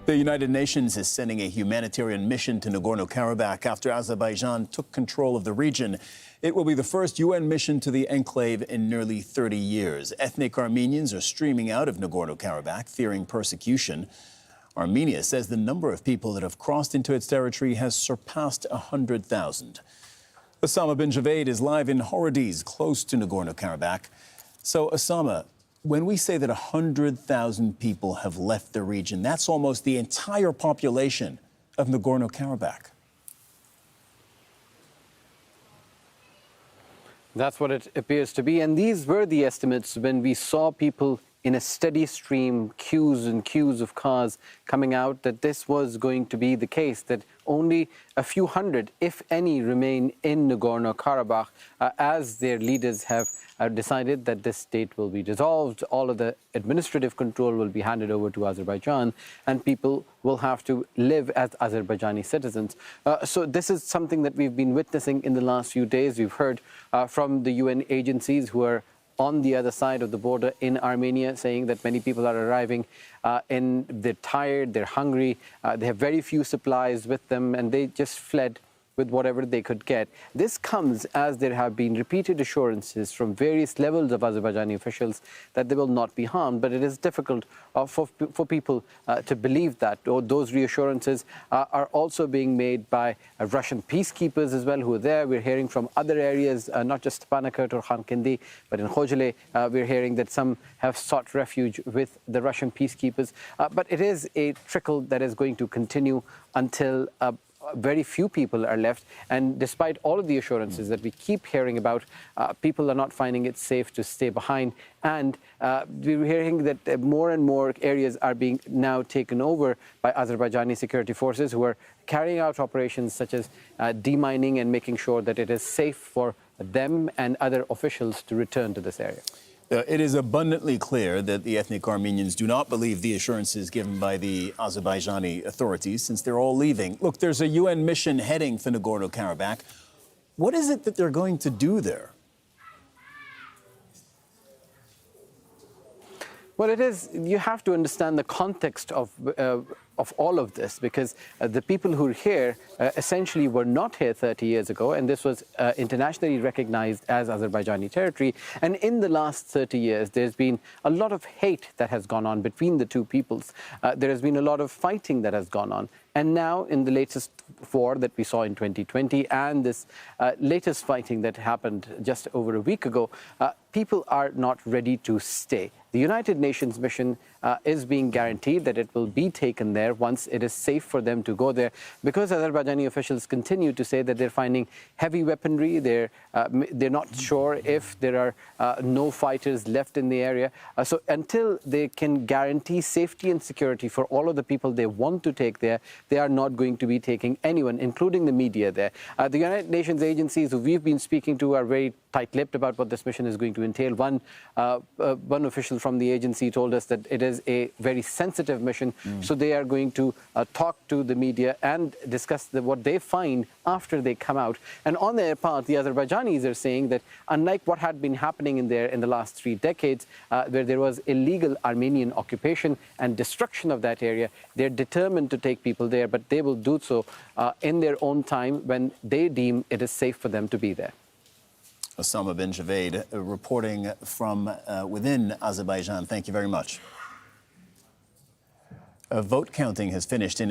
The United Nations is sending a humanitarian mission to Nagorno-Karabakh after Azerbaijan took control of the region. It will be the first UN mission to the enclave in nearly 30 years. Ethnic Armenians are streaming out of Nagorno-Karabakh, fearing persecution. Armenia says the number of people that have crossed into its territory has surpassed 100,000. Osama bin Javaid is live in Horadiz, close to Nagorno-Karabakh. So, Osama, when we say that 100,000 people have left the region, that's almost the entire population of Nagorno-Karabakh. That's what it appears to be. And these were the estimates when we saw people in a steady stream, queues and queues of cars coming out, that this was going to be the case, that only a few hundred, if any, remain in Nagorno-Karabakh as their leaders have decided that this state will be dissolved. All of the administrative control will be handed over to Azerbaijan, and people will have to live as Azerbaijani citizens. So this is something that we've been witnessing in the last few days. We've heard from the UN agencies who are on the other side of the border in Armenia, saying that many people are arriving and they're tired, they're hungry, they have very few supplies with them, and they just fled with whatever they could get. This comes as there have been repeated assurances from various levels of Azerbaijani officials that they will not be harmed, but it is difficult for people to believe that. Or those reassurances are also being made by Russian peacekeepers as well who are there. We're hearing from other areas, not just Stepanakert or Khankindi, but in Khojele, we're hearing that some have sought refuge with the Russian peacekeepers. But it is a trickle that is going to continue until very few people are left, and despite all of the assurances that we keep hearing about, people are not finding it safe to stay behind, and we're hearing that more and more areas are being now taken over by Azerbaijani security forces who are carrying out operations such as demining and making sure that it is safe for them and other officials to return to this area. It is abundantly clear that the ethnic Armenians do not believe the assurances given by the Azerbaijani authorities, since they're all leaving. Look, there's a UN mission heading for Nagorno-Karabakh. What is it that they're going to do there? Well, it is, you have to understand the context of all of this, because the people who are here essentially were not here 30 years ago, and this was internationally recognized as Azerbaijani territory. And in the last 30 years, there's been a lot of hate that has gone on between the two peoples. There has been a lot of fighting that has gone on. And now, in the latest war that we saw in 2020 and this latest fighting that happened just over a week ago, people are not ready to stay. The United Nations mission is being guaranteed that it will be taken there once it is safe for them to go there, because Azerbaijani officials continue to say that they're finding heavy weaponry. They're not sure if there are no fighters left in the area. So until they can guarantee safety and security for all of the people they want to take there, they are not going to be taking anyone, including the media there. The United Nations agencies who we've been speaking to are very tight-lipped about what this mission is going to entail. One official from the agency told us that it is a very sensitive mission, so they are going to talk to the media and discuss what they find after they come out. And on their part, the Azerbaijanis are saying that unlike what had been happening in there in the last 3 decades, where there was illegal Armenian occupation and destruction of that area, they're determined to take people there, but they will do so in their own time when they deem it is safe for them to be there. Osama bin Javaid reporting from within Azerbaijan. Thank you very much. Vote counting has finished in